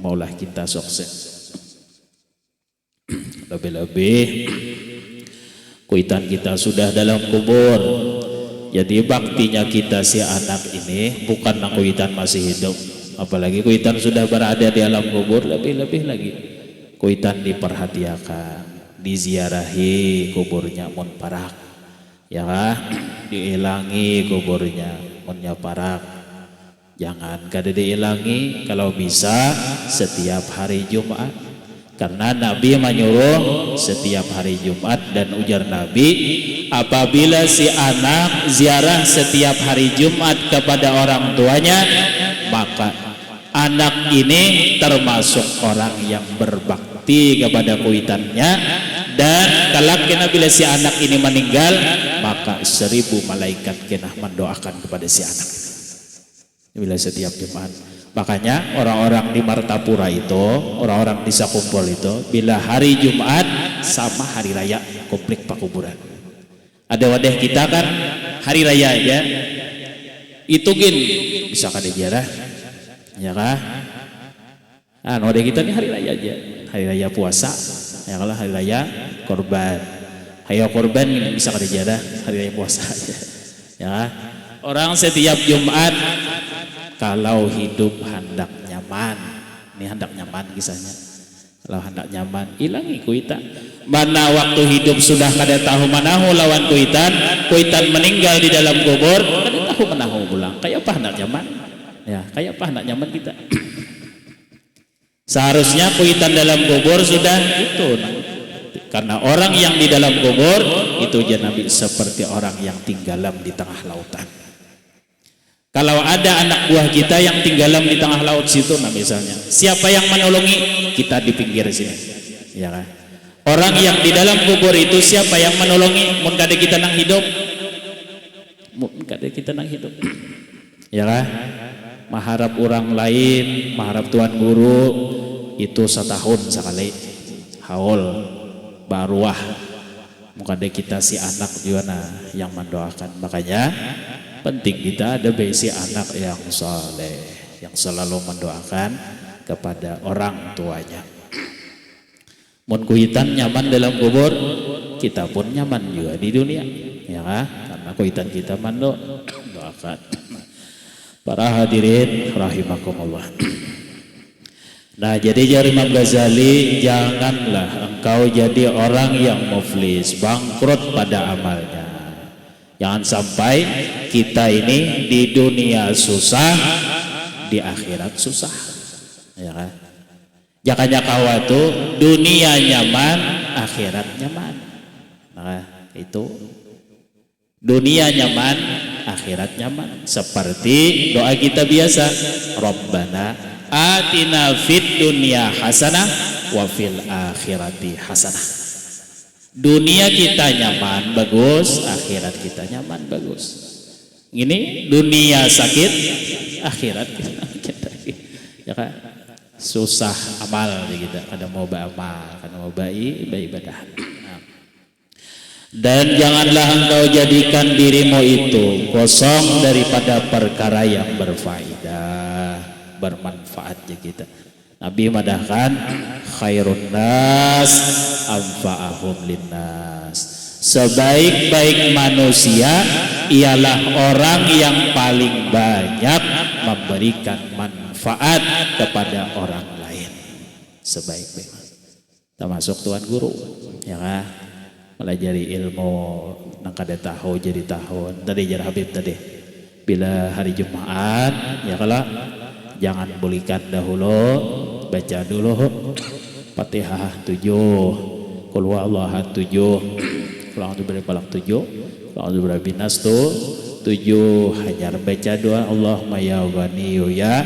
maulah kita sukses. Lebih-lebih kuitan kita sudah dalam kubur. Jadi baktinya kita si anak ini bukan nang kuitan masih hidup, apalagi kuitan sudah berada di alam kubur, lebih-lebih lagi kuitan diperhatikan, diziarahi kuburnya mun parak, ya diilangi kuburnya munnya parak. Jangan kada diilangi, kalau bisa setiap hari Jumat, karena Nabi menyuruh setiap hari Jumat. Dan ujar Nabi, apabila si anak ziarah setiap hari Jumat kepada orang tuanya, maka anak ini termasuk orang yang berbakti kepada kuitannya. Dan kalau kena bila si anak ini meninggal, maka 1000 malaikat kena mendoakan kepada si anak bila setiap Jumat. Makanya orang-orang di Martapura itu, orang-orang di Sakumpul itu, bila hari Jumat sama hari raya komplit pakuburan. Ada wadah kita kan hari raya aja itu gin bisa kada ziarah, ya kah? Ada kita nih hari raya aja, hari raya puasa, ya kalau hari raya korban, hayo korban bisa kada jadah hari raya puasa aja, ya. Orang setiap Jumat kalau hidup hendak nyaman, ini hendak nyaman kisahnya. Kalau hendak nyaman, hilangi kuitan. Mana waktu hidup sudah kada tahu manahu lawan kuitan meninggal di dalam kubur, kada tahu manahu pulang. Kayak apa hendak nyaman? Ya, kayak apa hendak nyaman kita? Seharusnya kuitan dalam kubur sudah itu, karena orang yang di dalam kubur itu Nabi seperti orang yang tinggalam di tengah lautan. Kalau ada anak buah kita yang tinggalam di tengah laut situ, nah misalnya, siapa yang menolongi? Kita di pinggir sini, ya kan? Orang yang di dalam kubur itu siapa yang menolongi? Mun kada kita nang hidup, mun kada kita nang hidup, ya kan? Maharap orang lain, maharap tuan guru itu setahun sekali haul baruah. Mukada kita si anak juga yang mendoakan. Makanya penting kita ada besi anak yang saleh, yang selalu mendoakan kepada orang tuanya. Mun kuitan nyaman dalam kubur, kita pun nyaman juga di dunia, ya kan? Karena kuitan kita mendoakan. Para hadirin rahimakumullah. Nah, jadi jari Imam Ghazali, janganlah engkau jadi orang yang muflis, bangkrut pada amalnya. Jangan sampai kita ini di dunia susah, di akhirat susah, ya kan? Jakanya kawatu dunia nyaman, akhirat nyaman. Nah, itu dunia nyaman, akhirat nyaman. Seperti doa kita biasa, Rabbana atina fid dunya hasanah wa fil akhirati hasanah. Dunia kita nyaman bagus, akhirat kita nyaman bagus. Ini dunia sakit, akhirat kita ya kan? Susah amal kita, kada mau beramal, kada mau beribadah. Dan janganlah engkau jadikan dirimu itu kosong daripada perkara yang berfaedah, bermanfaat ya kita. Nabi madahkan khairun nas anfa'ahum linnas. Sebaik-baik manusia ialah orang yang paling banyak memberikan manfaat kepada orang lain. Sebaik-baik. Termasuk tuan guru, ya kan? Pelajari ilmu nang kada tahu jadi tahun. Tadi jar Habib tadi. Bila hari Jumat, ya kalau jangan bulikan dahulu, baca dulu Fatihah 7, Qul huwallahu 7, Qul a'udzu birabbil falaq 7, Qul a'udzu birabbin nas 7, hanya baca doa Allahumma ya Ghani ya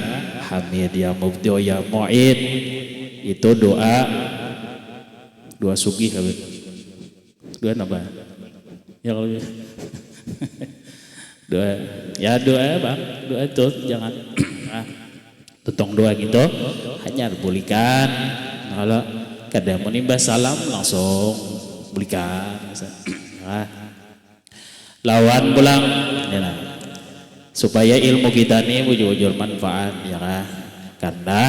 Hamid ya Mubdi ya Mu'id. Itu doa sugih Habib. Doa apa? Ya kalau doa bang, doa itu jangan tutong doa gitu, hanya bulikan. Kalau kada menimba salam langsung bulikan. Lawan pulang, ya, supaya ilmu kita ini wujud manfaat, ya kan? Karena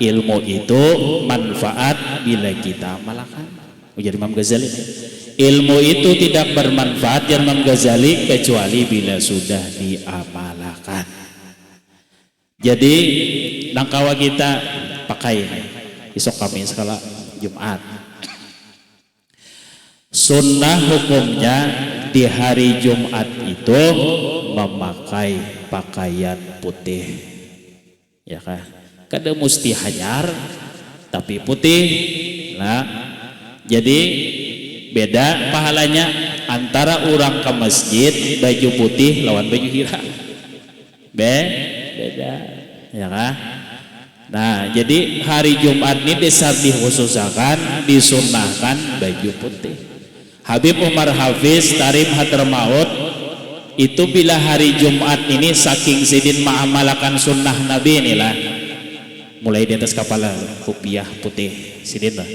ilmu itu manfaat bila kita amalkan. Ujar Imam Ghazali, ilmu itu tidak bermanfaat ya Imam Ghazali kecuali bila sudah diamalkan. Jadi nangkawa kita pakai esok kami sekala Jumat. Sunnah hukumnya di hari Jumat itu memakai pakaian putih, ya kan? Kada mesti hanyar tapi putih. Nah, jadi beda pahalanya antara orang ke masjid baju putih lawan baju hirang. Beda, ya kan? Nah, jadi hari Jumat ini dikhususkan, disunnahkan baju putih. Habib Umar Hafiz Tarim Hadramaut itu bila hari Jumat ini saking sidin mengamalkan sunnah Nabi inilah, mulai di atas kepala kopiah putih sidin lah.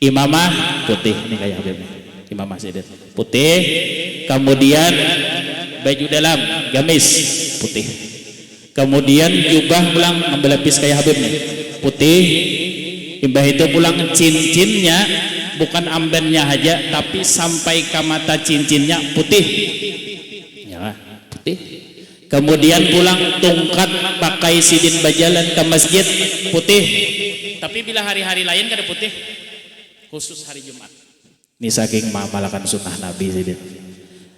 Imamah putih nih kayak Habib, imamah sidin putih, kemudian baju dalam gamis putih, kemudian jubah pulang berlapis kayak Habib nih putih. Imbah itu pulang cincinnya bukan ambennya aja, tapi sampai ke mata cincinnya putih. Ya, putih. Kemudian pulang tungkat pakai sidin bajalan ke masjid putih. Tapi bila hari-hari lain kada putih, khusus hari Jumat. Ini saking mamalakan sunnah Nabi sidin.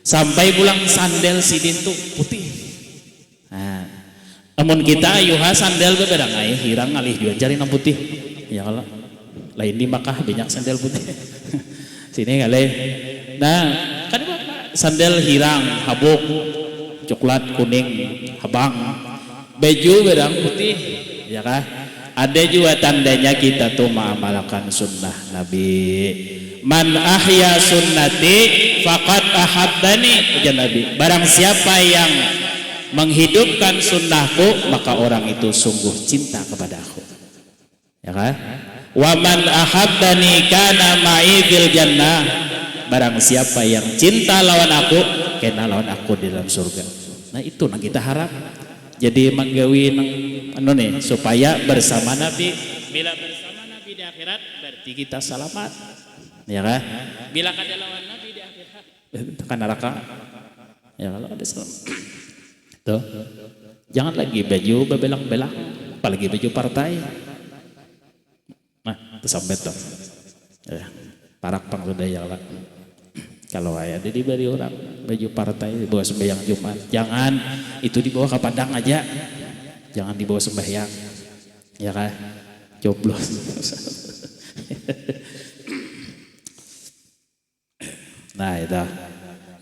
Sampai pulang sandal sidin tuh putih. Nah, namun kita ayuha sandal beberang ay hirang ngalih jual cari nang putih. Ya kalau lain di Makkah banyak sandal putih. Sini ngalih. Nah, kan sandal hirang, habuk, coklat, kuning, habang, baju berang putih, ya kan? Ada juga tandanya kita tuh mengamalkan sunnah Nabi. Man ahya sunnati faqad ahabbani, ujar Nabi. Barang siapa yang menghidupkan sunnahku, maka orang itu sungguh cinta kepadaku. Ya kan? Wa man ahabbani kana ma'i fil jannah. Barang siapa yang cinta lawan aku, kena lawan aku di dalam surga. Nah itu yang kita harap. Jadi manggawi anu nih supaya bersama Nabi. Bila bersama Nabi di akhirat berarti kita selamat. Ya kan? Bila kada lawan Nabi di akhirat tekan neraka. Ya kalau ada selamat. Tuh. Jangan lagi baju bebelang-belang, apalagi baju partai. Nah, itu sampai tuh. Ya, parak pang sudah ya lah. Kalau ada diberi orang baju partai dibawa sembahyang Jumat, jangan itu dibawa ke padang aja, jangan dibawa sembahyang, ya kan? Coblos. Nah itu,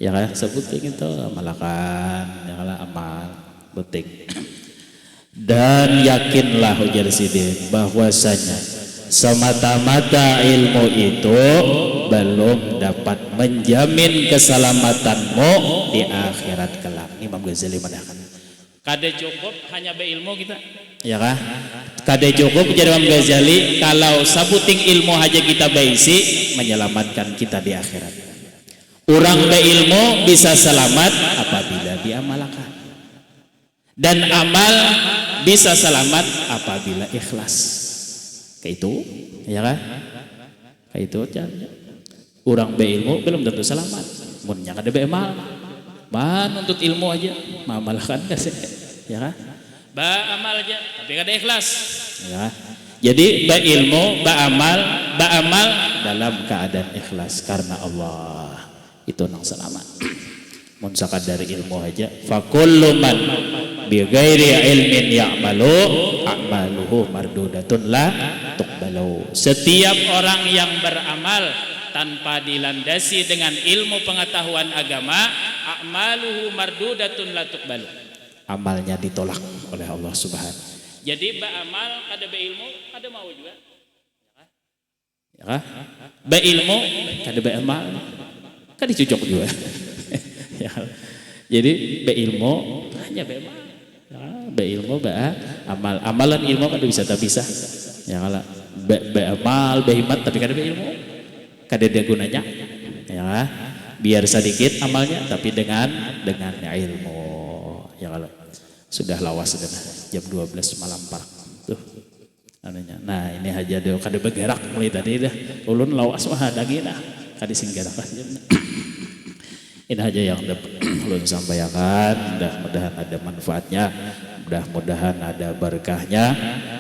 ya kan? Sebuting itu amalakan, ya kan? Amal, buting. Dan yakinlah ujar sidin bahwasanya semata-mata ilmu itu belum dapat menjamin keselamatanmu di akhirat kelak. Imam Ghazali mengatakan, kada cukup hanya berilmu kita, ya kan? Kada cukup jadi Imam Ghazali kalau sabuting ilmu aja kita beisi menyelamatkan kita di akhirat. Orang berilmu bisa selamat apabila diamalkan, dan amal bisa selamat apabila ikhlas. Kayak itu, ya kan? Kayak itu aja. Orang berilmu belum tentu selamat. Munnya kada beamal, man untuk ilmu aja, mamalkan kasih, ya kan? Ba amal aja, tapi kada ikhlas, ya. Jadi berilmu, baamal dalam keadaan ikhlas karena Allah, itu nang selamat. Mun sakadar ilmu aja, fakullu man bi ghairi ilmin ya'malu a'maluhu mardudatun la tuqbalu. Setiap orang yang beramal tanpa dilandasi dengan ilmu pengetahuan agama, a'maluhu mardudatun la tuqbalu. Amalnya ditolak oleh Allah Subhanahu. Jadi beramal kada beilmu kada mau juga. Ya kan? Beilmu kada beramal kada cocok juga. Ya. Jadi beilmu hanya beramal. Ya, beilmu amal, amalan ilmu kan bisa tak bisa. Ya kalau beramal behimat tapi kada beilmu, kada ada gunanya. Ya, biar sedikit amalnya tapi dengan ilmu. Ya kalau sudah lawas sudah jam 12 malam park tuh anunya. Nah ini aja deh kada bergerak mulai tadi dah. Ulun lawas mah dagina kada singgerak aja. Ini aja yang ulun sampaikan, mudah-mudahan ada manfaatnya, mudah-mudahan ada berkahnya,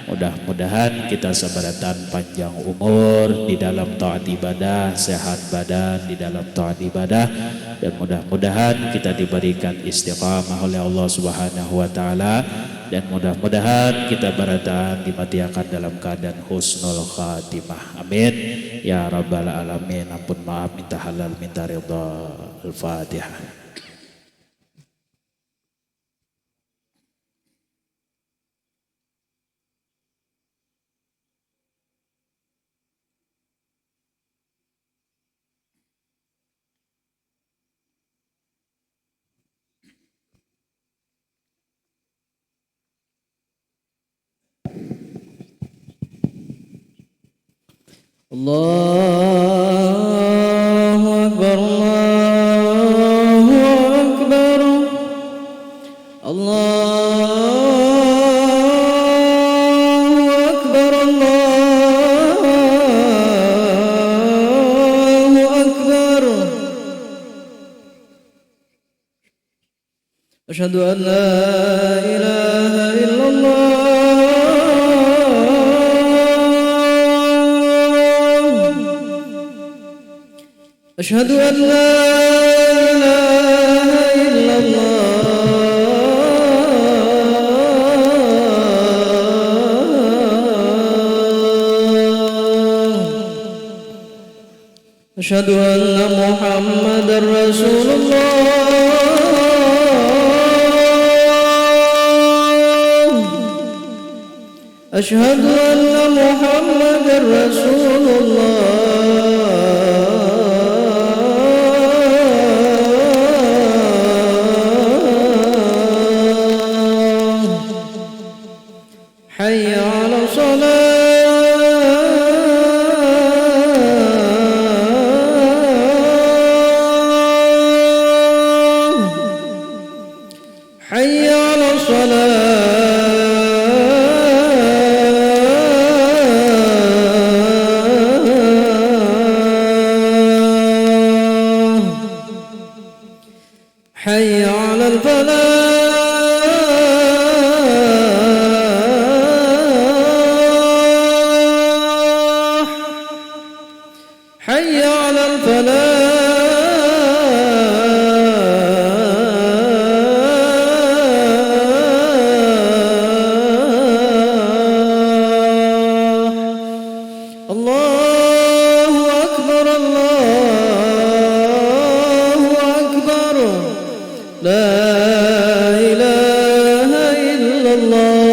mudah-mudahan kita sebaratan panjang umur di dalam taat ibadah, sehat badan di dalam taat ibadah, dan mudah-mudahan kita diberikan istiqamah oleh Allah Subhanahu wa taala, dan mudah-mudahan kita baratan dimatiakan dalam keadaan husnul khatimah. Amin ya rabbal alamin. Ampun maaf, minta halal, minta ridha. Al-Fatihah.
Allahu Akbar, Allahu Akbar, Allahu Akbar. أشهد أن لا إله إلا الله أشهد أن لا إله إلا الله أشهد أن محمدا رسول الله أشهد أن محمدا رسول الله حي على الصلاة حي على الصلاة حي على الفلاح حي على الفلاح الله أكبر الله أكبر لا إله إلا الله